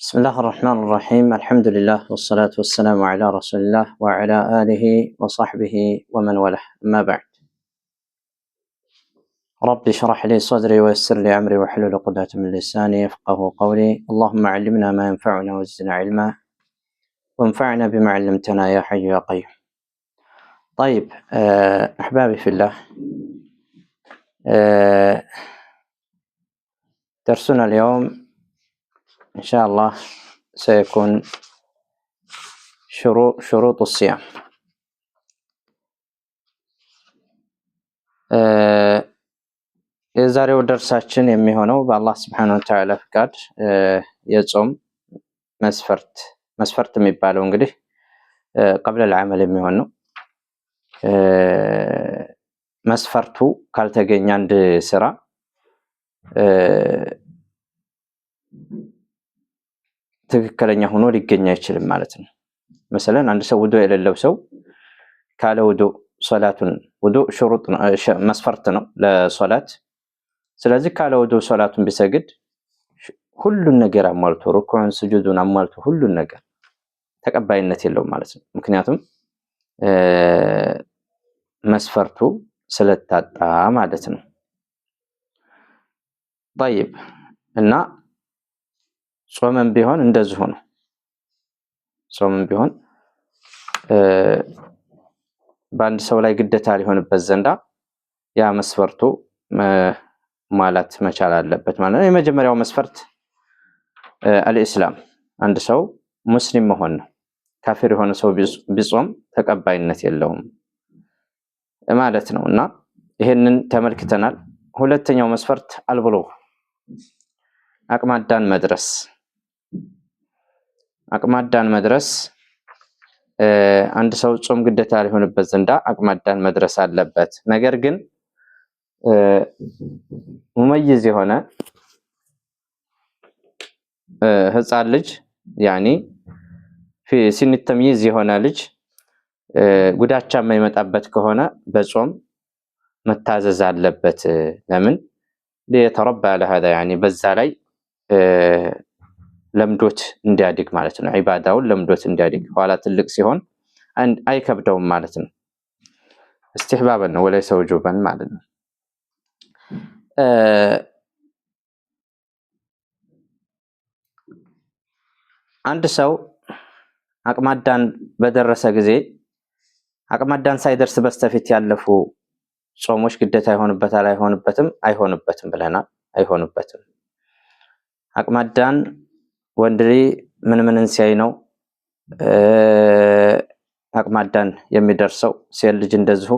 بسم الله الرحمن الرحيم. الحمد لله والصلاة والسلام على رسول الله وعلى آله وصحبه ومن والاه، أما بعد. رب اشرح لي صدري ويسر لي أمري واحلل عقدة من لساني يفقهوا قولي. اللهم علمنا ما ينفعنا وزدنا علما وانفعنا بما علمتنا يا حي يا قيوم. طيب، أحبابي في الله، درسنا اليوم إن شاء الله سيكون شروط الصيام. የዛሬው ደርሳችን የሚሆነው በአላህ ስብሐነሁ ወተዓላ ፍቃድ የጾም መስፈርት የሚባለው እንግዲህ ቀብለል ዐመል የሚሆን ነው። መስፈርቱ ካልተገኘ አንድ ስራ ትክክለኛ ሆኖ ሊገኝ አይችልም ማለት ነው። መሰለን አንድ ሰው ውዱእ የሌለው ሰው ካለ ውዱእ ሶላቱን ውዱእ ሽሩጥ መስፈርት ነው ለሶላት። ስለዚህ ካለ ውዱእ ሶላቱን ቢሰግድ ሁሉን ነገር አሟልቶ ሩኩዕን ስጁዱን አሟልቶ ሁሉን ነገር ተቀባይነት የለውም ማለት ነው። ምክንያቱም መስፈርቱ ስለታጣ ማለት ነው። طيب እና ጾምም ቢሆን እንደዚሁ ነው። ጾምም ቢሆን በአንድ ሰው ላይ ግዴታ ሊሆንበት ዘንዳ ያ መስፈርቱ ማለት መቻል አለበት ማለት ነው። የመጀመሪያው መስፈርት አልኢስላም፣ አንድ ሰው ሙስሊም መሆን ነው። ካፊር የሆነ ሰው ቢጾም ተቀባይነት የለውም ማለት ነው እና ይሄንን ተመልክተናል። ሁለተኛው መስፈርት አልብሉግ፣ አቅመ አዳም መድረስ። አቅመ አዳም መድረስ አንድ ሰው ጾም ግዴታ ሊሆንበት ዘንዳ አቅመ አዳም መድረስ አለበት። ነገር ግን ሙመይዝ የሆነ ህፃን ልጅ ያኒ ሲን ተምይዝ የሆነ ልጅ ጉዳቻ የማይመጣበት ከሆነ በጾም መታዘዝ አለበት። ለምን ሊተረባ ለهذا ያኒ በዛ ላይ ለምዶት እንዲያድግ ማለት ነው። ዒባዳውን ለምዶት እንዲያድግ ኋላ ትልቅ ሲሆን አይከብደውም ማለት ነው። استحبابا ነው ወለይሰ ውጁበን ማለት ነው። አንድ ሰው አቅመ አዳም በደረሰ ጊዜ አቅመ አዳም ሳይደርስ በስተፊት ያለፉ ጾሞች ግዴታ ይሆንበታል አይሆንበትም? አይሆንበትም ብለናል። አይሆንበትም። አቅመ አዳም ወንድ ልጅ ምንን ሲያይ ነው አቅመ አዳም የሚደርሰው? ሴት ልጅ እንደዚሁ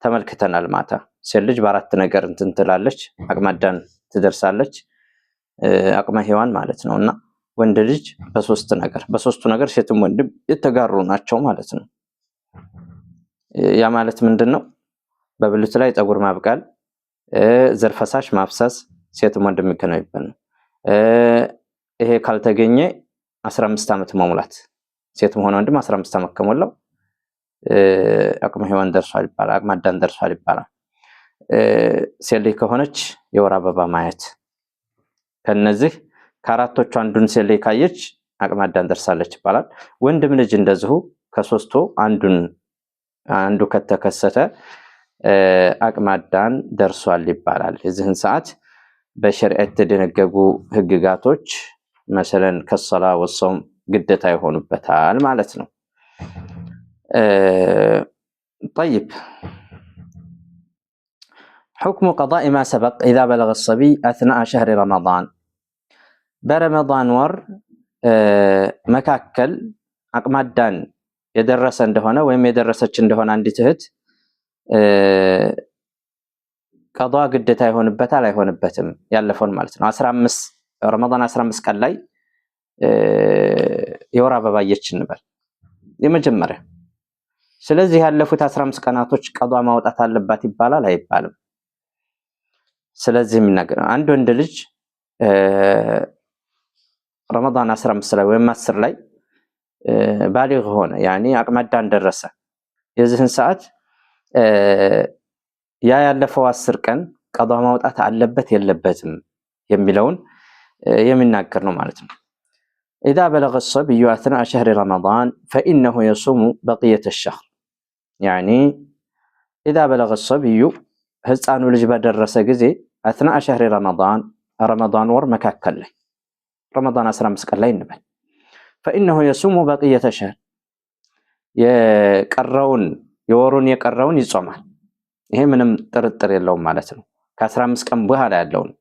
ተመልክተናል ማታ። ሴት ልጅ በአራት ነገር እንትን ትላለች፣ አቅመ አዳም ትደርሳለች፣ አቅመ ሔዋን ማለት ነውና ወንድ ልጅ በሶስቱ ነገር ሴትም ወንድም የተጋሩ ናቸው ማለት ነው። ያ ማለት ምንድነው? በብልቱ ላይ ፀጉር ማብቀል፣ ዘር ፈሳሽ ማፍሰስ ሴትም ወንድም የሚከናወንበት ነው። ይሄ ካልተገኘ 15 ዓመት መሙላት፣ ሴትም ሆነ ወንድም 15 ዓመት ከሞላው አቅመ ሔዋን ደርሷል ይባላል፣ አቅመ አዳም ደርሷል ይባላል። ሴት ልጅ ከሆነች የወር አበባ ማየት፣ ከነዚህ ከአራቶቹ አንዱን ሴት ልጅ ካየች አቅመ አዳም ደርሳለች ይባላል። ወንድም ልጅ እንደዚሁ ከሶስቱ አንዱ ከተከሰተ አቅመ አዳም ደርሷል ይባላል። የዚህን ሰዓት በሸሪዓ የተደነገጉ ህግጋቶች መሰለን ከሰላ ወሰም ግዴታ ይሆኑበታል ማለት ነው። طيب حكم قضاء ما سبق إذا بلغ الصبي أثناء شهر رمضان. برمضان ور መካከል አቅመ አዳም የደረሰ እንደሆነ ወይም የደረሰች እንደሆነ አንዲት እህት ቀዷ ግዴታ ይሆንበታል አይሆንበትም? ያለፈውን ማለት ነው። ረመዳን 15 ቀን ላይ የወር አበባ አየች እንበል የመጀመሪያ። ስለዚህ ያለፉት 15 ቀናቶች ቀዷ ማውጣት አለባት ይባላል አይባልም? ስለዚህ የሚናገር አንድ ወንድ ልጅ ረመዳን 15 ላይ ወይም 10 ላይ ባሊግ ሆነ ያኒ አቅመ አዳም ደረሰ፣ የዚህን ሰዓት ያለፈው 10 ቀን ቀዷ ማውጣት አለበት የለበትም የሚለውን የሚናገር ነው ማለት ነው። إذا بلغ الصبي أثناء شهر رمضان فإنه يصوم بقية الشهر. يعني إذا بلغ الصبي هزانو لج بدرس جزي أثناء شهر رمضان ور مكاكل له رمضان أسرى مسكال نبل فإنه يصوم بقية الشهر يورون يقرون يصومال ይሄ ምንም ጥርጥር የለውም ማለት ነው። ከ15 ቀን በኋላ ያለውን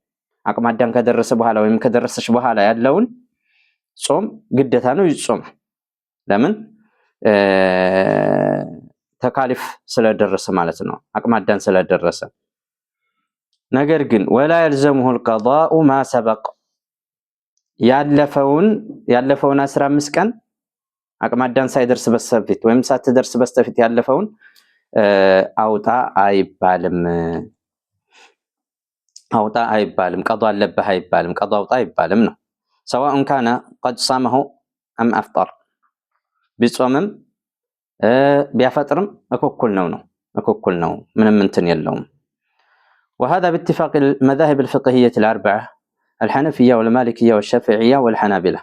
አቅመ አዳም ከደረሰ በኋላ ወይም ከደረሰች በኋላ ያለውን ጾም ግዴታ ነው ይጾማል። ለምን ተካሊፍ ስለደረሰ ማለት ነው። አቅመ አዳም ስለደረሰ። ነገር ግን ولا يلزمه القضاء ما سبق ያለፈውን 15 ቀን አቅመ አዳም ሳይደርስ በስተፊት ወይም ሳትደርስ በስተፊት ያለፈውን አውጣ አይባልም ቀዷ አለብህ አይባልም ቀዷ አውጣ አይባልም ነው። سواء كان قد صامه ام افطر ቢጾምም ቢያፈጥርም እኩል ነው ምንም እንትን የለውም። وهذا باتفاق المذاهب الفقهية الأربعة الحنفية والمالكية والشافعية والحنابلة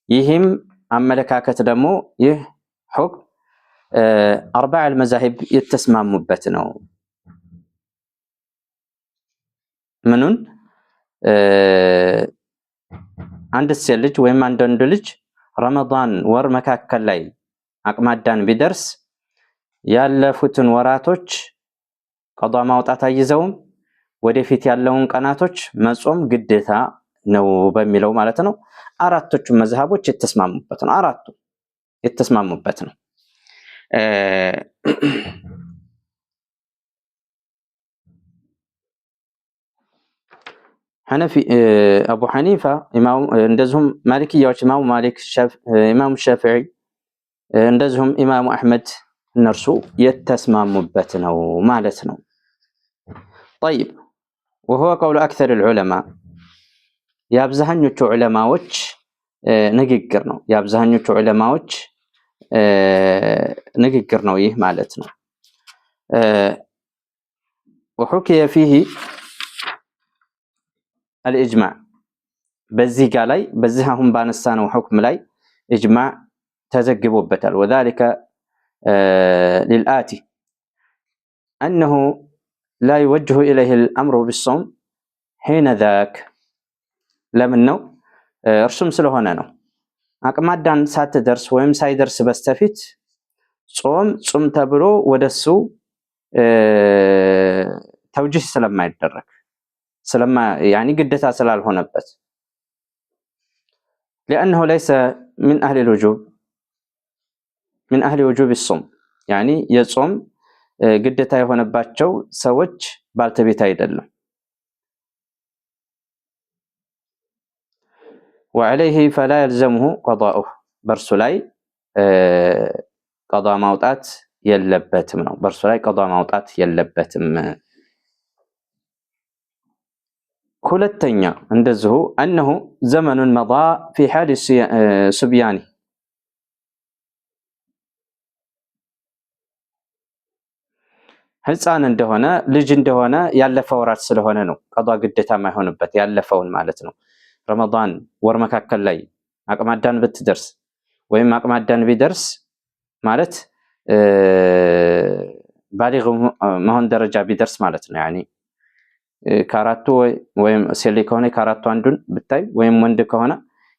ይህም አመለካከት ደግሞ ይህ حكم أربع المذاهب يتسمموበት ነው። ምኑን አንድ ሴት ልጅ ወይም አንድ ወንድ ልጅ ረመዳን ወር መካከል ላይ አቅመ አዳም ቢደርስ ያለፉትን ወራቶች ቀዷ ማውጣት አይዘውም ወደፊት ያለውን ቀናቶች መጾም ግዴታ ነው በሚለው ማለት ነው። አራቶቹ መዝሐቦች የተስማሙበት ነው። حنفي أبو حنيفة إمام እንደዚሁም ማሊክያዎች ኢማሙ ማሊክ ኢማሙ ሻፊዒ እንደዚሁም ኢማሙ አህመድ እነርሱ የተስማሙበት ነው ማለት ነው። طيب وهو قول أكثر العلماء የአብዛኞቹ ዑለማዎች ንግግር ነው። የአብዛኞቹ ዑለማዎች ንግግር ነው ይህ ማለት ነው። وحكي فيه الإجماع በዚህ ጋር ላይ በዚህ አሁን ባነሳነው ሁክም ላይ ኢጅማዕ ተዘግቦበታል። وذلك للآتي أنه لا يوجه إليه الأمر بالصوم حين ذاك ለምን ነው እርሱም ስለሆነ ነው። አቅመ አዳም ሳትደርስ ወይም ሳይደርስ በስተፊት ጾም ተብሎ ወደሱ ተውጂህ ስለማይደረግ يعني ግዴታ ስላልሆነበት لأنه ليس من أهل وجوب الصوم يعني የጾም ግዴታ የሆነባቸው ሰዎች ባልተቤት አይደለም። وعليه فلا يلزمه قضاؤه በርሱ ላይ ቀዷ ማውጣት የለበትም ነው። በርሱ ላይ ቀዷ ማውጣት የለበትም። ሁለተኛ እንደዚሁ أنه زمن مضى في حال صبيانه ህፃን እንደሆነ ልጅ እንደሆነ ያለፈ ወራት ስለሆነ ነው ቀዷ ግዴታ ማይሆንበት ያለፈውን ማለት ነው። ረመዳን ወር መካከል ላይ አቅመ አዳም ብትደርስ ወይም አቅመ አዳም ቢደርስ ማለት ባሊግ መሆን ደረጃ ቢደርስ ማለት ነው። يعني ከአራቱ ወይም ሴት ከሆነ ከአራቱ አንዱን ብታይ ወይም ወንድ ከሆነ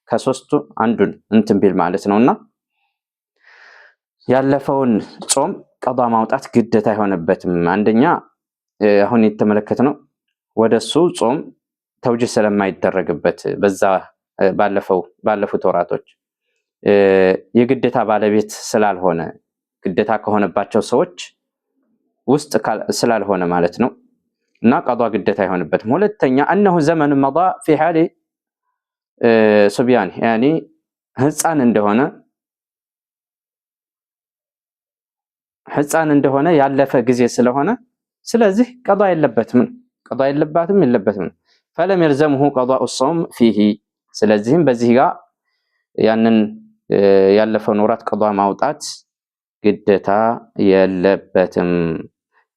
ከሶስቱ አንዱን እንትን ቢል ማለት ነውና ያለፈውን ጾም ቀዷ ማውጣት ግዴታ አይሆንበትም። አንደኛ አሁን የተመለከትነው ወደሱ ጾም ተውጂህ ስለማይደረግበት በዛ ባለፉት ወራቶች የግዴታ ባለቤት ስላልሆነ ግዴታ ከሆነባቸው ሰዎች ውስጥ ስላልሆነ ማለት ነው እና ቀዷ ግዴታ አይሆንበትም። ሁለተኛ أنه زمن مضى في حال صبيان يعني ህፃን እንደሆነ ያለፈ ጊዜ ስለሆነ ስለዚህ ቀዷ የለበትም። فلم يلزمه قضاء الصوم فيه ስለዚህም በዚህ ጋር ያንን ያለፈውን ወራት ቀዷ ማውጣት ግዴታ የለበትም።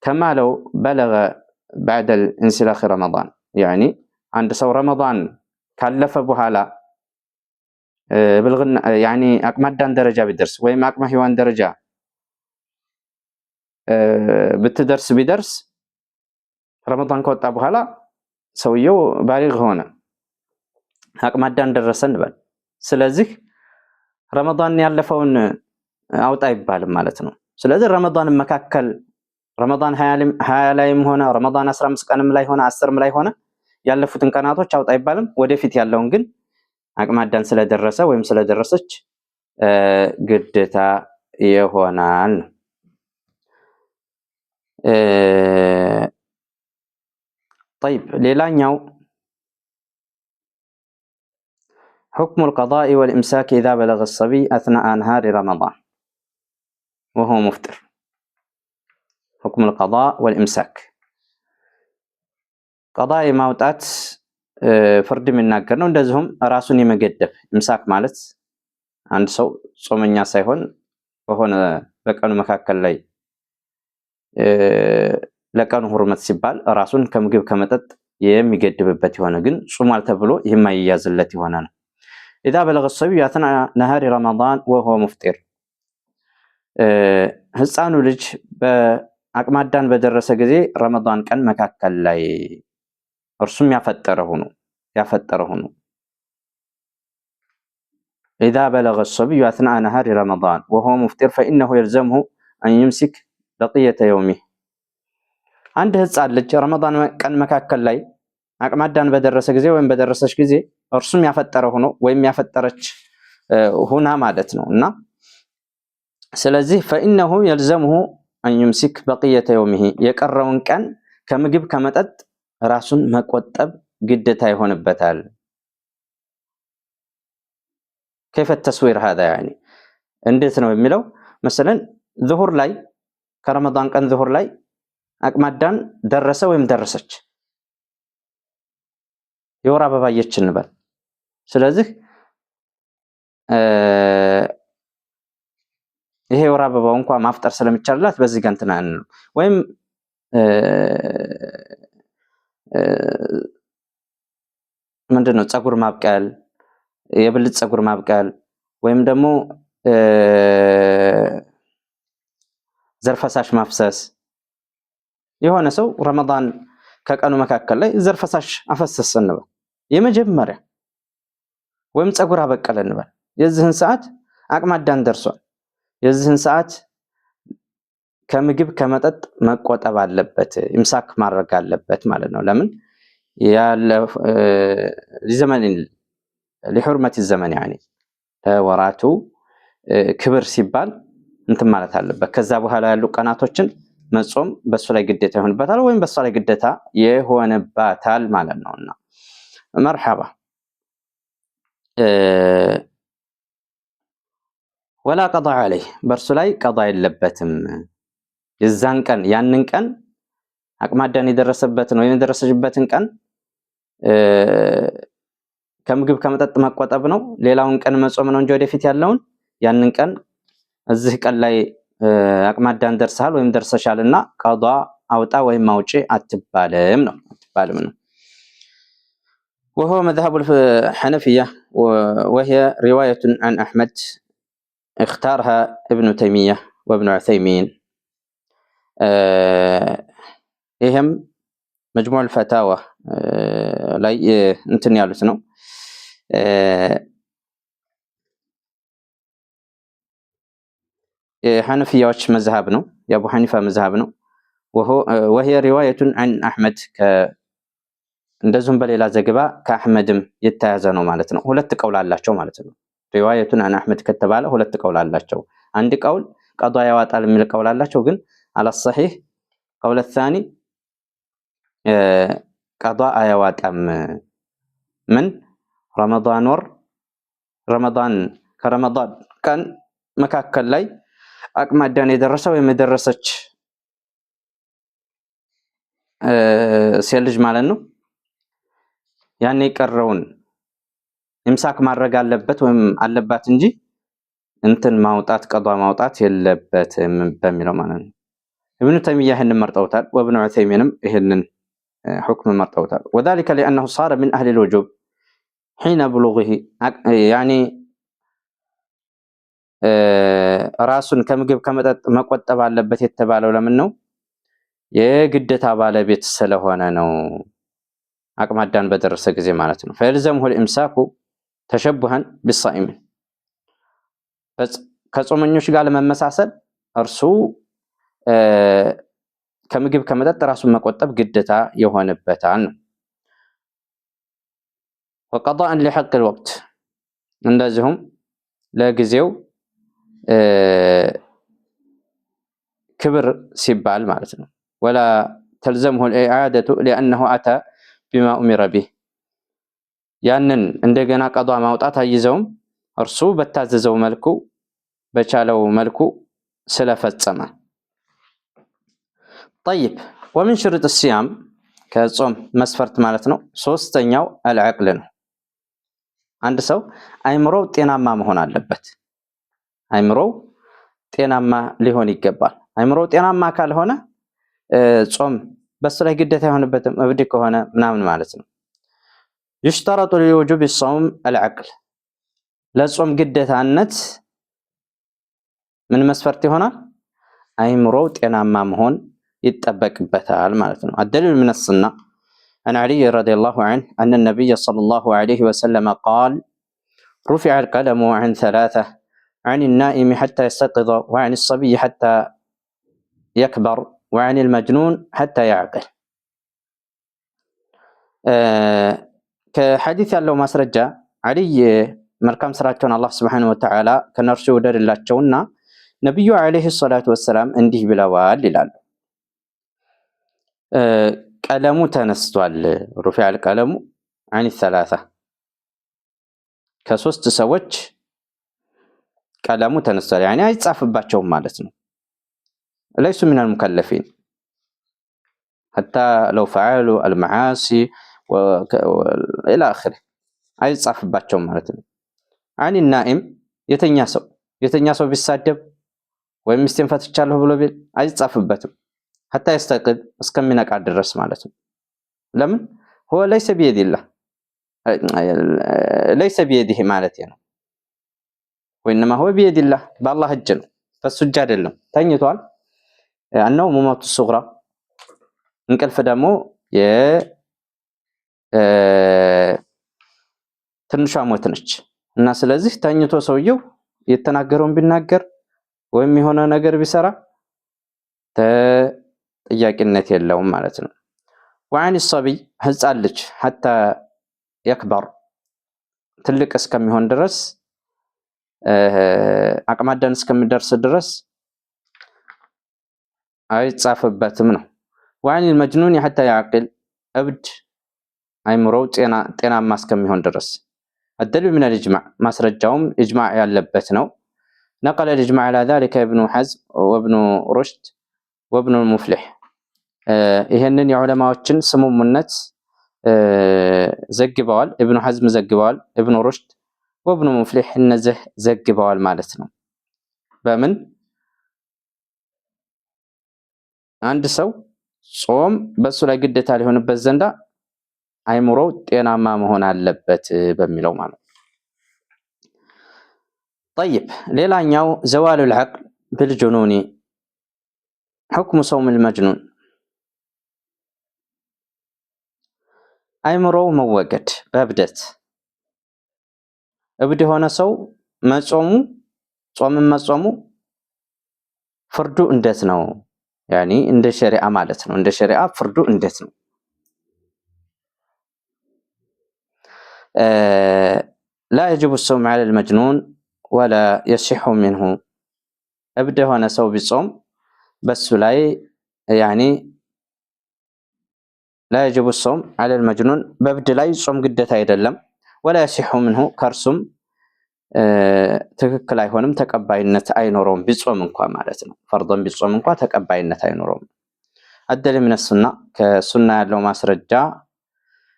كما لو بلغ بعد الانسلاخ رمضان يعني عند ሰው ረመዳን ካለፈ በኋላ ብልግና ያኒ አቅመ አዳም ደረጃ ቢደርስ ወይም አቅመ ሔዋን ደረጃ ቢደርስ ረመዳን ከወጣ በኋላ ሰውየው ባሊግ ሆነ አቅመ አዳም ደረሰ እንበል። ስለዚህ ረመዳን ያለፈውን አውጣ ይባልም ማለት ነው። ስለዚህ ረመዳን መካከል ረመዳን 20 ላይም ሆነ ረመዳን 15 ቀንም ላይ ሆነ 10ም ላይ ሆነ ያለፉትን ቀናቶች አውጣ ይባልም። ወደፊት ያለውን ግን አቅመ አዳም ስለደረሰ ወይም ስለደረሰች ግዴታ ይሆናል። طيب ሌላኛው حكم القضاء والإمساك إذا بلغ الصبي أثناء نهار رمضان وهو مفطر. حكم القضاء والإمساك قضاء ማውጣት ፍርድ የሚናገር ነው። እንደዚሁም ራሱን የመገደብ ኢምሳክ ማለት አንድ ሰው ጾመኛ ሳይሆን በሆነ በቀኑ መካከል ላይ ለቀኑ ሁርመት ሲባል ራሱን ከምግብ ከመጠጥ የሚገድብበት የሆነ ግን ጾሟል ተብሎ የማይያዝለት የሆነ ነው። إذا بلغ الصبي أثناء نهار رمضان وهو مفطر ህፃኑ ልጅ በአቅመ አዳም በደረሰ ጊዜ ረመዳን ቀን መካከል ላይ እርሱም ያፈጠረ ሆኖ إذا بلغ الصبي أثناء نهار رمضان وهو مفطر فإنه يلزمه أن يمسك بقية يومه. አንድ ህፃን ልጅ ረመዳን ቀን መካከል ላይ አቅመ አዳም በደረሰ ጊዜ ወይም በደረሰች ጊዜ እርሱም ያፈጠረ ሆኖ ወይም ያፈጠረች ሆና ማለት ነውና ስለዚህ فإنه يلزمه أن يمسك بقية يومه የቀረውን ቀን ከምግብ ከመጠጥ ራሱን መቆጠብ ግዴታ ይሆንበታል። كيف التصوير هذا يعني እንዴት ነው የሚለው مثلا ظهر ላይ ከረመዳን ቀን ظهر ላይ አቅመ አዳም ደረሰ ወይም ደረሰች የወር አበባ አየች እንበል። ስለዚህ ይሄ የወር አበባው እንኳን ማፍጠር ስለሚቻልላት በዚህ ጋር እንትና ነው ወይም ምንድነው ፀጉር ማብቀል የብልት ፀጉር ማብቀል ወይም ደግሞ ዘርፈሳሽ ማፍሰስ የሆነ ሰው ረመዳን ከቀኑ መካከል ላይ ዘርፈሳሽ አፈሰሰ እንበል የመጀመሪያ ወይም ፀጉር አበቀለ እንበል የዚህን ሰዓት አቅመ አዳም ደርሷል። የዚህን ሰዓት ከምግብ ከመጠጥ መቆጠብ አለበት ኢምሳክ ማድረግ አለበት ማለት ነው። ለምን ያለ ለዘመን ለሁርመት الزمن يعني ወራቱ ክብር ሲባል እንትን ማለት አለበት። ከዛ በኋላ ያሉ ቀናቶችን መጾም በሱ ላይ ግዴታ ይሆንበታል ወይም በሱ ላይ ግዴታ ይሆንባታል ማለት ነውና مرحبا ولا قضاء عليه በርሱ ላይ ቀዳ የለበትም። የዛን ቀን ያንን ቀን አቅመ አዳም የደረሰበትን ወይም የደረሰችበትን ቀን ከምግብ ከመጠጥ መቆጠብ ነው። ሌላውን ቀን መጾም ነው እንጂ ወደፊት ያለውን ያንን ቀን እዚህ ቀን ላይ አቅመ አዳም ደርሰሃል ወይም ደርሰሻልና ቀዳ አውጣ ወይም አውጪ አትባልም ነው። وهو مذهب الحنفية وهي رواية عن أحمد اختارها ابن تيمية وابن عثيمين. إهم مجموع الفتاوى لا انتن ያሉት ነው። የሐነፊያዎች መዝሃብ ነው የአቡ ሐኒፋ መዝሃብ ነው። وهي رواية عن أحمد እንደዚሁም በሌላ ዘገባ ከአህመድም የተያዘ ነው ማለት ነው። ሁለት ቀውል አላቸው ማለት ነው። ሪዋየቱን አን አህመድ ከተባለ ሁለት ቀውል አላቸው። አንድ ቀውል ቀዷ ያዋጣል የሚል ቀውል አላቸው። ግን አለ ሰሒህ ቀውል الثاني ቀዷ አያዋጣም። ምን ረመዳን ወር ረመዳን ከረመዳን ቀን መካከል ላይ አቅመ አዳም የደረሰ ወይም የደረሰች ሴት ልጅ ማለት ነው ያኔ የቀረውን ኢምሳክ ማድረግ አለበት ወይም አለባት እንጂ እንትን ማውጣት ቀዷ ማውጣት የለበትም በሚለው ማለት ነው። ኢብኑ ተይሚያ ይህንን መርጠውታል። ወኢብኑ ዑሰይሚንም ይህንን ሁክም መርጠውታል። وذلك لأنه صار من أهل الوجوب حين بلوغه يعني ራሱን ከምግብ ከመጠጥ መቆጠብ አለበት የተባለው ለምን ነው? የግዴታ ባለቤት ስለሆነ ነው። አቅመ አዳም በደረሰ ጊዜ ማለት ነው። فيلزمه الامساك تشبها بالصائمين ከጾመኞች ጋር ለመመሳሰል እርሱ ከምግብ ከመጠጥ ራሱን መቆጠብ ግዴታ የሆነበታል ነው። وقضاء لحق الوقت እንደዚሁም ለጊዜው ክብር ሲባል ማለት ነው። ولا تلزمه الإعادة لأنه أتى بما أمر به ያንን እንደገና ቀዷ ማውጣት አይዘውም እርሱ በታዘዘው መልኩ በቻለው መልኩ ስለፈጸመ። طيب ومن شروط الصيام ከጾም መስፈርት ማለት ነው ሶስተኛው العقل ነው። አንድ ሰው አይምሮው ጤናማ መሆን አለበት። አይምሮው ጤናማ ሊሆን ይገባል። አይምሮው ጤናማ ካልሆነ ጾም በሱ ላይ ግዴታ የሆነበትም እብድ ከሆነ ምናምን ማለት ነው። يشترط لوجوب الصوم العقل ለጾም ግዴታነት ምን መስፈርት ይሆናል? አይምሮው ጤናማ መሆን ይጠበቅበታል ማለት ነው። الدليل من السنة عن علي رضي الله عنه أن النبي صلى الله عليه وسلم قال رفع القلم عن ثلاثة عن النائم حتى يستيقظ وعن الصبي حتى يكبر وعن المجنون حتى يعقل ከሐዲስ ያለው ማስረጃ አልይ መልካም ስራቸውን አላህ Subhanahu Wa Ta'ala ከነርሱ ወደድላቸውና ነብዩ አለይሂ ሰላቱ ወሰለም እንዲህ ብለዋል ይላሉ። ቀለሙ ተነስቷል رفع القلم عن الثلاثة ከሶስት ሰዎች ቀለሙ ተነስቷል يعني አይጻፍባቸውም ማለት ነው። ليسوا من المكلفين حتى لو فعلوا المعاصي وإلى آخره አይጻፍባቸውም ማለት ነው። عن النائم የተኛ ሰው ቢሳደብ ወይም ሚስቴን ፈትቻለሁ ብሎ ቢል አይጻፍበትም حتى يستيقظ እስከሚነቃ ድረስ ማለት ነው። ለምን هو ليس بيد الله ليس بيده ማለት ነው። وإنما هو بيد الله بالله እጅ ነው በሱ እጅ አይደለም። ተኝቷል النوم موت الصغرى እንቅልፍ ደግሞ ትንሿ ሞት ነች እና ስለዚህ ተኝቶ ሰውየው የተናገረውን ቢናገር ወይም የሆነ ነገር ቢሰራ ተጠያቂነት የለውም ማለት ነው። وعن الصبي ህፃን ልጅ حتى يكبر ትልቅ እስከሚሆን ድረስ አቅመ አዳም እስከሚደርስ ድረስ አይጻፍበትም ነው። وعن المجنون حتى يعقل እብድ አይምሮው ጤናማ እስከሚሆን ድረስ الدليل من الإجماع ማስረጃውም إجماع ያለበት ነው። نقل الإجماع على ذلك ابن حزم وابن رشد وابن المفلح ይሄንን የዑለማዎችን ስምምነት ዘግበዋል። ኢብኑ ሐዝም ዘግበዋል፣ ኢብኑ ሩሽድ ወኢብኑ ሙፍሊህ እነዚህ ዘግበዋል ማለት ነው። በምን አንድ ሰው ጾም በሱ ላይ ግዴታ ሊሆንበት ዘንዳ አይምሮው ጤናማ መሆን አለበት በሚለው ማለት ነው። طيب ሌላኛው زوال العقل بالجنون حكم صوم المجنون አይምሮው መወገድ በእብደት እብድ የሆነ ሰው ጾምን መጾሙ ፍርዱ እንዴት ነው? ያኒ እንደ ሸሪዓ ማለት ነው። እንደ ሸሪዓ ፍርዱ እንዴት ነው? لا يجب الصوم على المجنون ولا يصح منه እብድ የሆነ ሰው ቢጾም በሱ ላይ ያኒ لا يجب الصوم على المجنون በእብድ ላይ ጾም ግዴታ አይደለም። ولا يصح منه ከርሱም ትክክል አይሆንም ተቀባይነት አይኖረውም ቢጾም እንኳን ማለት ነው። ፈርዶን ቢጾም እንኳን ተቀባይነት አይኖረውም። الدليل من السنة كسنة ያለው ማስረጃ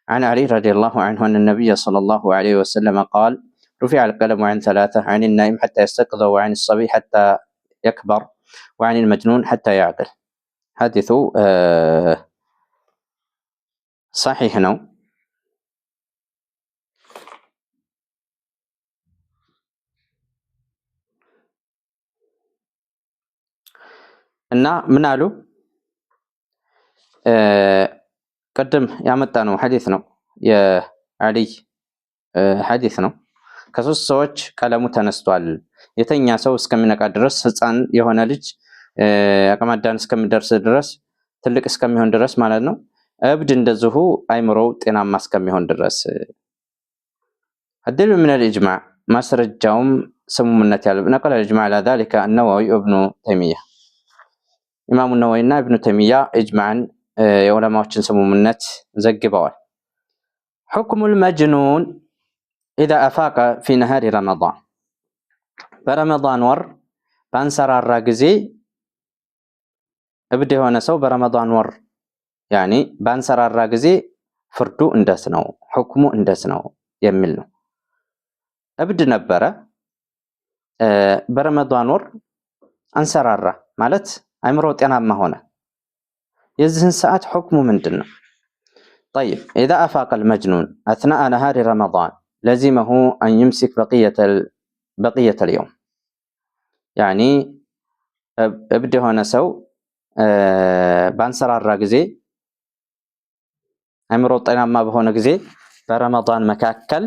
عن علي رضي الله عنه أن النبي صلى الله عليه وسلم قال رفع القلم عن ثلاثة عن النائم حتى يستيقظ وعن الصبي حتى يكبر وعن المجنون حتى يعقل حديث صحيح ነው። እና ምን አሉ? ቅድም ያመጣነው ሐዲስ ነው፣ የአልይ ሐዲስ ነው። ከሶስት ሰዎች ቀለሙ ተነስቷል። የተኛ ሰው እስከሚነቃ ድረስ፣ ህፃን የሆነ ልጅ አቅመ አዳም እስከሚደርስ ድረስ፣ ትልቅ እስከሚሆን ድረስ ማለት ነው። እብድ እንደዚሁ አይምሮው ጤናማ እስከሚሆን ድረስ። الدليل من الإجماع ማስረጃውም ስምምነት ያለው ነቀለ الإجماع على ذلك النووي وابن تيمية ኢማሙ ነወዊና ኢብኑ ተይሚያ ኢጅማዕን የዑለማዎችን ስምምነት ዘግበዋል። حكم المجنون إذا أفاق في نهار رمضان በረመዳን ወር ባንሰራራ ጊዜ እብድ የሆነ ሰው በረመዳን ወር ያኒ ባንሰራራ ጊዜ ፍርዱ እንደስ ነው፣ ሁክሙ እንደስ ነው የሚል ነው። እብድ ነበረ፣ በረመዳን ወር አንሰራራ ማለት አይምሮ ጤናማ ሆነ። የዚህን ሰዓት ሁክሙ ምንድን ነው? طيب إذا أفاق المجنون أثناء نهار رمضان لزمه أن يمسك بقية اليوم يعني እብድ የሆነ ሰው ባንሰራራ ጊዜ አይምሮ ጤናማ በሆነ ጊዜ በረመዳን መካከል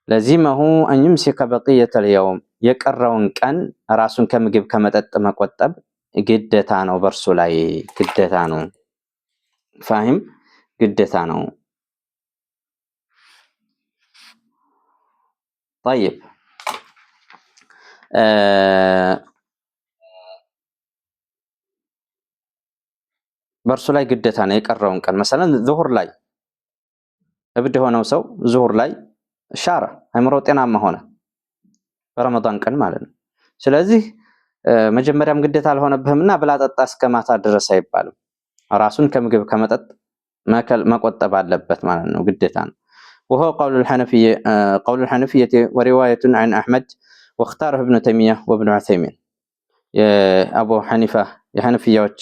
ለዚመሁ أن يمسك بقية اليوم የቀረውን ቀን ራሱን ከምግብ ከመጠጥ መቆጠብ ግዴታ ነው፣ በርሱ ላይ ግዴታ ነው። ፋሂም ግዴታ ነው። طيب በርሱ ላይ ግዴታ ነው የቀረውን ቀን መሰለን ዙሁር ላይ እብድ የሆነው ሰው ዙሁር ላይ ሻራ አይምሮ ጤናማ ሆነ በረመዳን ቀን ማለት ነው። ስለዚህ መጀመሪያም ግዴታ አልሆነብህምና ብላ ጠጣ እስከ ማታ ድረስ አይባልም። ራሱን ከምግብ ከመጠጥ መቆጠብ አለበት ማለት ነው፣ ግዴታ ነው። وهو قول الحنفية ورواية عن أحمد واختاره ابن تيمية وابن عثيمين أبو حنيفة የሐነፊያዎች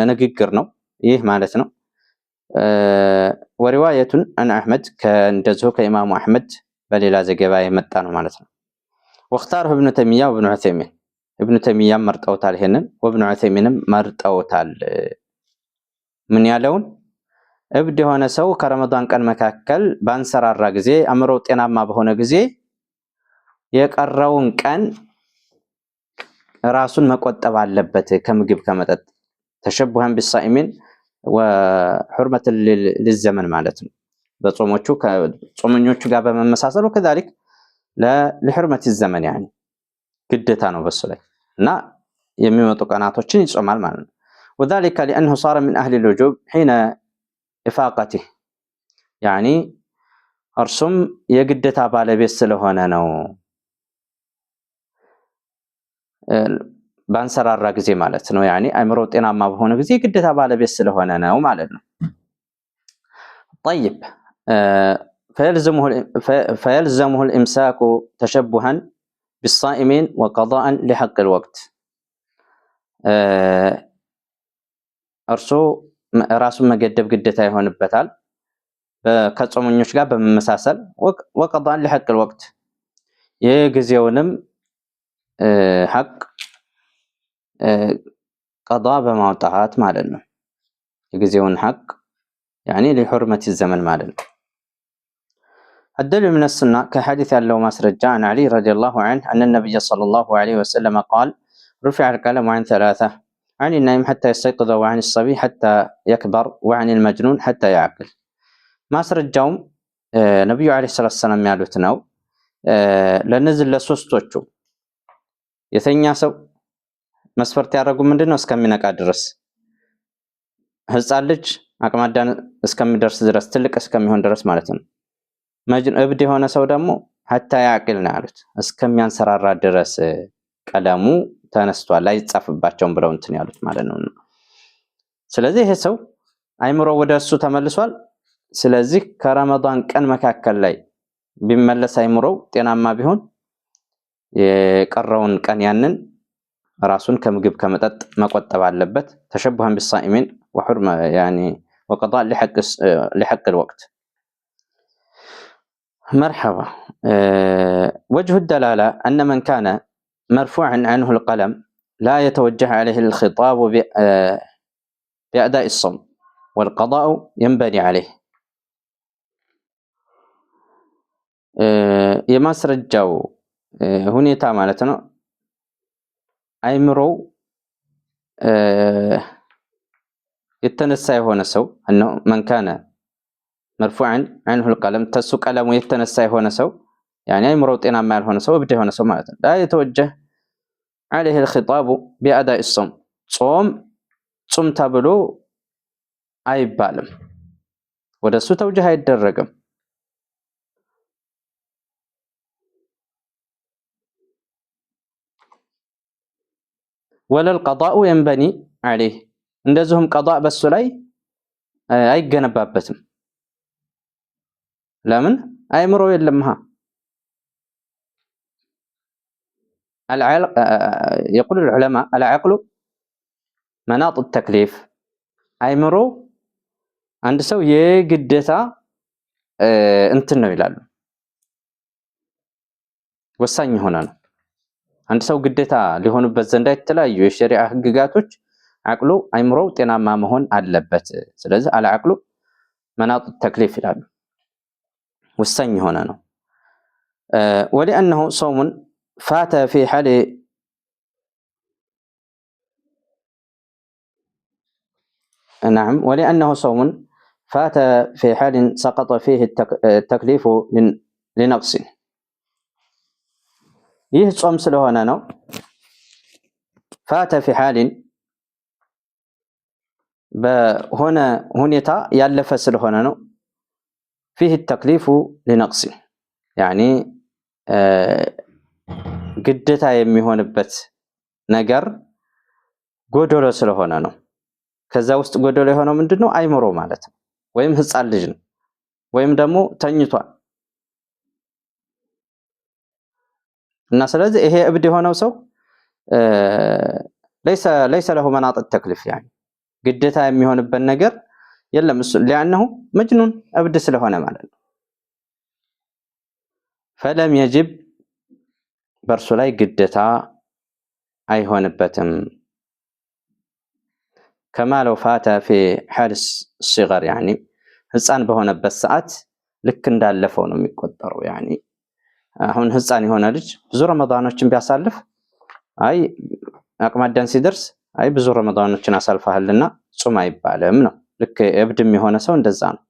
ንግግር ነው ይህ ማለት ነው። ورواية عن أحمد كندزه كإمام أحمد በሌላ ዘገባ የመጣ ነው ማለት ነው። واختاره ابن تيمية وابن عثيمين ابن تيمية መርጠውታል ይሄንን፣ وابن عثيميንም መርጠውታል። ምን ያለውን እብድ የሆነ ሰው ከረመዳን ቀን መካከል ባንሰራራ ጊዜ አእምሮ ጤናማ በሆነ ጊዜ የቀረውን ቀን ራሱን መቆጠብ አለበት ከምግብ ከመጠጥ ተሸቡሃን بالصائمين وحرمة للزمن ማለት ነው። በጾሞቹ ከጾመኞቹ ጋር በመመሳሰሉ كذلك لحرمة الزمن يعني ግዴታ ነው በሱ ላይ እና የሚመጡ ቀናቶችን ይጾማል ማለት ነው። وذلك لأنه صار من أهل الوجوب حين إفاقته يعني እርሱም የግዴታ ባለቤት ስለሆነ ነው ባንሰራራ ጊዜ ማለት ነው። يعني አይምሮ ጤናማ በሆነ ጊዜ ግዴታ ባለቤት ስለሆነ ነው ማለት ነው። طيب فيلزمه الإمساك تشبها بالصائمين وقضاء لحق الوقت እርሱ ራሱን መገደብ ግዴታ ይሆንበታል ከጾመኞች ጋር በመመሳሰል وقضاء لحق الوقت የጊዜውንም ሐቅ ቀዷ በማውጣት ማለት ነው። የጊዜውን ሐቅ يعني لحرمة الزمن ማለት ነው። الدليل من السنة كحديث ያለው ማስረጃ عن علي رضي الله عنه أن النبي صلى الله عليه وسلم قال رفع القلم عن ثلاثة عن النائم حتى يستيقظ وعن الصبي حتى يكبر وعن المجنون حتى يعقل ማስረጃውም ነብዩ አለይሂ ሰላቱ ሰላም ያሉት ነው። ለነዚህ ለሶስቶቹ የተኛ ሰው መስፈርት ያደረጉ ምንድነው? እስከሚነቃ ድረስ፣ ህፃን ልጅ አቅመ አዳም እስከሚደርስ ድረስ፣ ትልቅ እስከሚሆን ድረስ ማለት ነው። እብድ የሆነ ሰው ደግሞ ሐታ ያዕቅል ነው ያሉት፣ እስከሚያንሰራራ ድረስ ቀለሙ ተነስቷል አይጻፍባቸውም ብለው እንትን ያሉት ማለት ነው። ስለዚህ ይሄ ሰው አይምሮ ወደሱ ተመልሷል። ስለዚህ ከረመዳን ቀን መካከል ላይ ቢመለስ አይምሮው ጤናማ ቢሆን የቀረውን ቀን ያንን ራሱን ከምግብ ከመጠጥ መቆጠብ አለበት። ተሸቡሃን بالصائمين وحرمة يعني وقضاء لحق الوقت. مرحبا. وجه الدلالة أن من كان مرفوع عنه القلم لا يتوجه عليه الخطاب بأداء الصوم والقضاء ينبني عليه የማስረጃው ሁኔታ ማለት ነው አይምሮው የተነሳ የሆነ ሰው انه من كان مرفوعا عنه القلم ተሱ ቀለሙ የተነሳ የሆነ ሰው يعني አይምሮው ጤናማ ያልሆነ ሰው እብድ የሆነ ሰው ማለት ነው لا يتوجه عليه الخطاب بأداء الصوم ጾም ተብሎ አይባልም ወደሱ ተውጅህ አይደረግም ولا القضاء ينبني عليه እንደዚሁም قضاء በሱ ላይ አይገነባበትም ለምን አይምሮ የለምሃ يقول العلماء العقل مناط التكليف አይምሮ አንድ ሰው የግዴታ እንትን ነው ይላሉ ወሳኝ ሆነ ነው አንድ ሰው ግዴታ ሊሆንበት ዘንድ የተለያዩ የሸሪዓ ህግጋቶች አቅሉ አይምሮው ጤናማ መሆን አለበት ስለዚህ አልዓቅሉ مناط التكليف ይላሉ ወሳኝ ሆነ ነው ولانه صوم فات في حال نعم ولانه صوم فات في حال سقط فيه التكليف لنقص ይህ ጾም ስለሆነ ነው فات في حال በሆነ ሁኔታ ያለፈ ስለሆነ ነው فيه التكليف لنقص يعني ግዴታ የሚሆንበት ነገር ጎዶሎ ስለሆነ ነው ከዛ ውስጥ ጎዶሎ የሆነው ምንድነው አይምሮ ማለት ነው ወይም ህፃን ልጅ ነው ወይም ደግሞ ተኝቷል እና ስለዚህ ይሄ እብድ የሆነው ሰው ليس له مناط التكليف يعني ግዴታ የሚሆንበት ነገር የለም እሱ لانه مجنون እብድ ስለሆነ ማለት ነው فلم يجب በርሱ ላይ ግዴታ አይሆንበትም كما لو فات في حال الصغر يعني ህፃን በሆነበት ሰዓት ልክ እንዳለፈው ነው የሚቆጠረው يعني አሁን ህፃን የሆነ ልጅ ብዙ ረመዳኖችን ቢያሳልፍ አይ አቅማዳን ሲደርስ አይ ብዙ ረመዳኖችን አሳልፈሃልና ጾም አይባልም ነው ልክ እብድም የሆነ ሰው እንደዛ ነው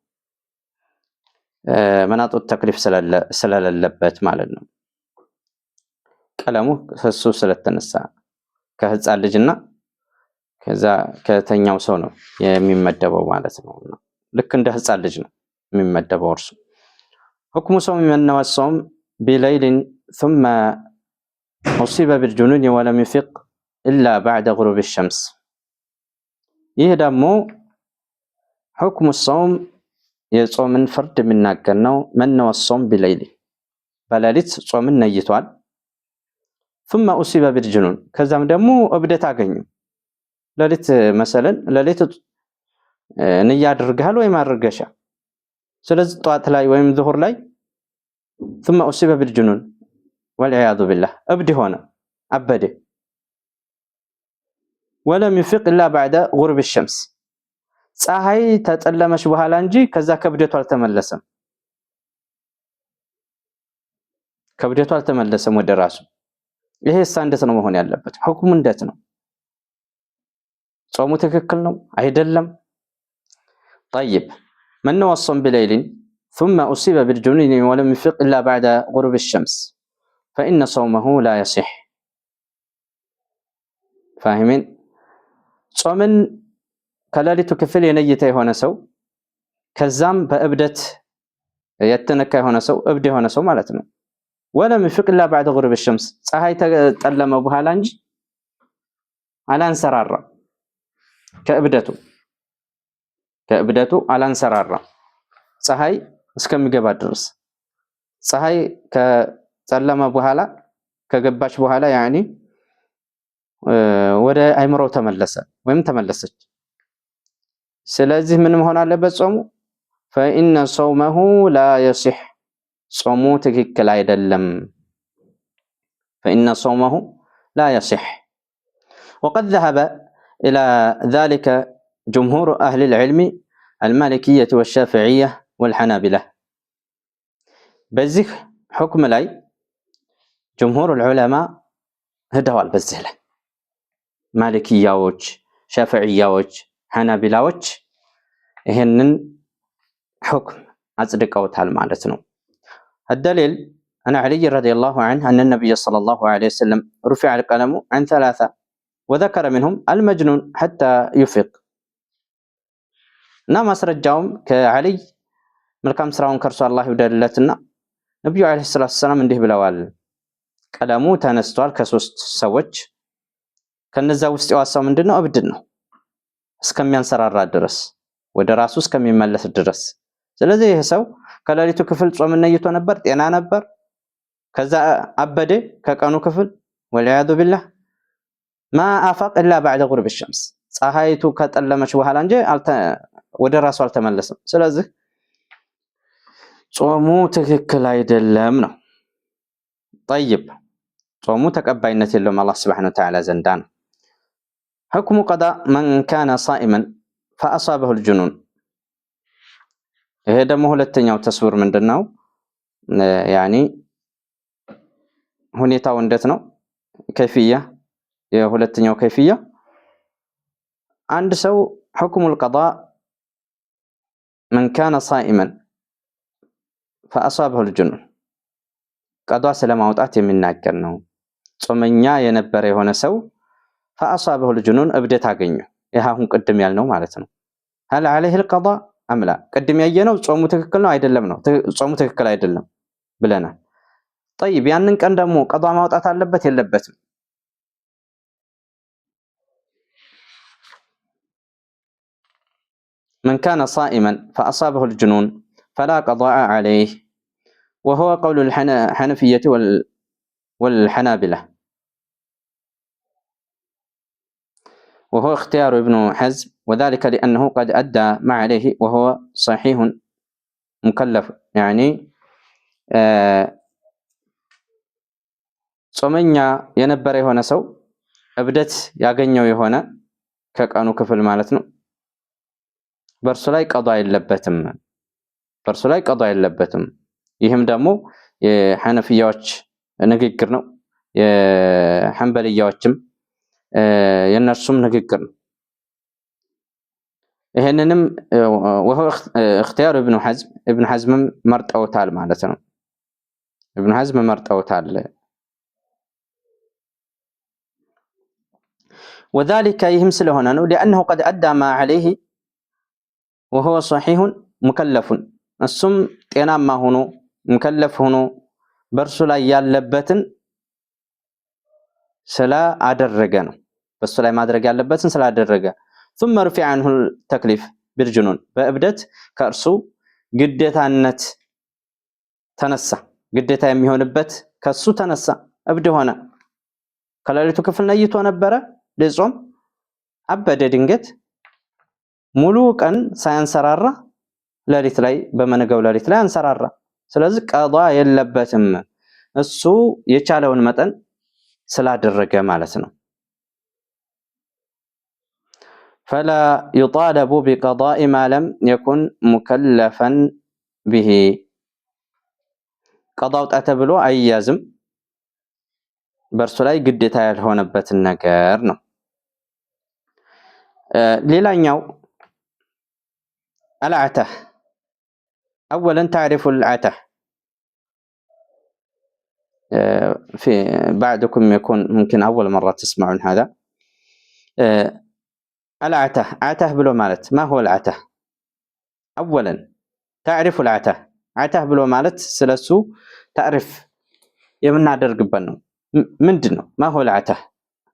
መናጡ ተክሊፍ ስለሌለበት ማለት ነው ቀለሙ እሱ ስለተነሳ ከህፃን ልጅና ከዛ ከተኛው ሰው ነው የሚመደበው ማለት ነው ልክ እንደ ህፃን ልጅ ነው የሚመደበው እርሱ حكم صوم من نوى الصوم بليل ثم أصيب بالجنون ولم يفق إلا بعد غروب الشمس ይህ ደግሞ حكم الصوم የጾምን ፍርድ የሚናገር ነው من نوى الصوم بليل በሌሊት ጾምን ነይቷል ثم أصيب بالجنون ከዛም ደግሞ እብደት አገኘ ሌሊት مثلا ሌሊት ንያ አድርገሃል ወይ ማድረገሻ ስለዚህ ጧት ላይ ወይም ዙሁር ላይ ثم أصيب بالجنون والعياذ بالله እብድ ሆነ አበደ ولم يفق إلا بعد غروب الشمس ፀሐይ ተጠለመች በኋላ እንጂ ከዛ ከብደቱ አልተመለሰም ወደ ራሱ ይሄ እንዴት ነው መሆን ያለበት ሁክሙ እንዴት ነው ጾሙ ትክክል ነው አይደለም طيب من نوى الصوم بليل ثم أصيب بالجنون ولم يفق إلا بعد غروب الشمس فإن صومه لا يصح فاهمين ጾምን ከሌሊቱ ክፍል የነየተ የሆነ ሰው ከዛም በእብደት የተነካ የሆነ ሰው እብድ የሆነ ሰው ማለት ነው ولم يفق إلا بعد غروب الشمس ፀሐይ ተጠለመ በኋላ እንጂ አላንሰራራ ከእብደቱ አላንሰራራ ፀሐይ እስከሚገባ ድረስ ፀሐይ ከጠለመ በኋላ ከገባች በኋላ يعني ወደ አይምሮው ተመለሰ ወይም ተመለሰች ስለዚህ ምን መሆን አለበት ጾሙ فإن صومه لا يصح ጾሙ ትክክል አይደለም فإن صومه لا يصح. وقد ذهب إلى ذلك جمهور أهل العلم المالكية والشافعية والحنابلة. بزه حكم لاي جمهور العلماء هدوال بزهله مالكياوች ሻፊዕያዎች ሐናቢላዎች ይሄንን حكم አጽድቀውታል ማለት ነው። الدليل عن علي رضي الله عنه أن النبي صلى الله عليه وسلم رفع القلم عن ثلاثة وذكر منهم المجنون حتى يفيق. እና ማስረጃውም ከዓሊይ መልካም ስራውን ከርሱ አላህ ይወደድለትና ነብዩ አለይሂ ሰላቱ ሰላም እንዲህ ብለዋል፣ ቀለሙ ተነስቷል ከሶስት ሰዎች ከነዛ ውስጥ የዋሳው ምንድነው? እብድ ነው እስከሚያንሰራራ ድረስ ወደ ራሱ እስከሚመለስ ድረስ። ስለዚህ ይህ ሰው ከሌሊቱ ክፍል ጾም ነይቶ ነበር፣ ጤና ነበር። ከዛ አበደ ከቀኑ ክፍል ወልያዱ ቢላህ ማ አፈቅ ኢላ بعد غروب الشمس ፀሐይቱ ከጠለመች በኋላ እንጂ ወደ ራሱ አልተመለሰም። ስለዚህ ጾሙ ትክክል አይደለም ነው። طيب ጾሙ ተቀባይነት የለውም አላህ Subhanahu Wa Ta'ala ዘንዳ ነው። حكم قضاء من كان صائما فأصابه الجنون. ይሄ ደግሞ ሁለተኛው ተስውር ምንድነው? ያኒ ሁኔታው እንዴት ነው? ከይፍያ የሁለተኛው ከይፍያ አንድ ሰው حكم القضاء من كان صائما فأصابه الجنون ቀዷ ስለማውጣት የሚናገር ነው። ጾመኛ የነበረ የሆነ ሰው فأصابه الجنون እብደት አገኘ። ይሄ አሁን ቅድም ያልነው ማለት ነው። هل عليه القضاء أم لا? ቅድም ያየነው ጾሙ ትክክል ነው አይደለም ነው። ጾሙ ትክክል አይደለም ብለናል። طيب ያንን ቀን ደግሞ ቀዷ ማውጣት አለበት የለበትም? من كان صائما فأصابه الجنون فلا قضاء عليه وهو قول الحنفية والحنابلة وهو اختيار ابن حزم وذلك لأنه قد أدى ما عليه وهو صحيح مكلف يعني ጾመኛ የነበረ የሆነ ሰው እብደት ያገኘው የሆነ ከቀኑ ክፍል ማለት ነው በርሱ ላይ ቀዷ የለበትም። ይህም ደግሞ የሐነፊያዎች ንግግር ነው። የሐንበልያዎችም የነርሱም ንግግር ነው። ይሄንንም وهو اختيار ابن حزم መርጠውታል ማለት ነው። ابن حزم መርጠውታል። وذلك ይህም ስለሆነ ነው لأنه قد أدى ما عليه وهو صحيح مكلف እሱም ጤናማ ሆኖ ሙከለፍ ሆኖ በርሱ ላይ ያለበትን ስላደረገ ነው። በሱ ላይ ማድረግ ያለበትን ስላደረገ ثم رفع عنه التكليف بالجنون በእብደት ከእርሱ ግዴታነት ተነሳ። ግዴታ የሚሆንበት ከሱ ተነሳ፣ እብድ ሆነ። ከሌሊቱ ክፍል ነይቶ ነበረ ለጾም አበደ። ድንገት ሙሉ ቀን ሳያንሰራራ ሌሊት ላይ በመነገው ሌሊት ላይ አንሰራራ። ስለዚህ ቀዷ የለበትም እሱ የቻለውን መጠን ስላደረገ ማለት ነው። فلا يطالب بقضاء ما لم يكن مكلفا به ቀዷው ተብሎ አይያዝም በርሱ ላይ ግዴታ ያልሆነበትን ነገር ነው። ሌላኛው العته. أولا تعرف العته في بعضكم يكون ممكن أول مرة تسمعون هذا. العته عته بلو مالت ما هو العته؟ أولا تعرف العته. عته بلو مالت سلسو تعرف يمنا درق بنو من دنو ما هو العته؟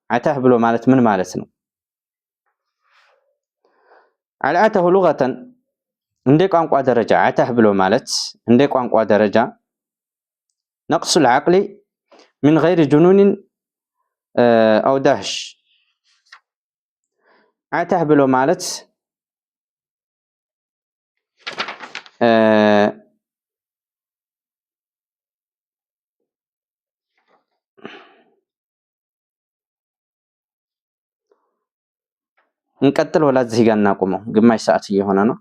عته بلو مالت من مالتنا العته لغة እንደ ቋንቋ ደረጃ عته ብሎ ማለት እንደ ቋንቋ ደረጃ نقص العقل من غير جنون أو دهش. عته ብሎ ማለት እንቀጥል ወላ እዚህ ጋር እናቁመው። ግማሽ ሰዓት እየሆነ ነው።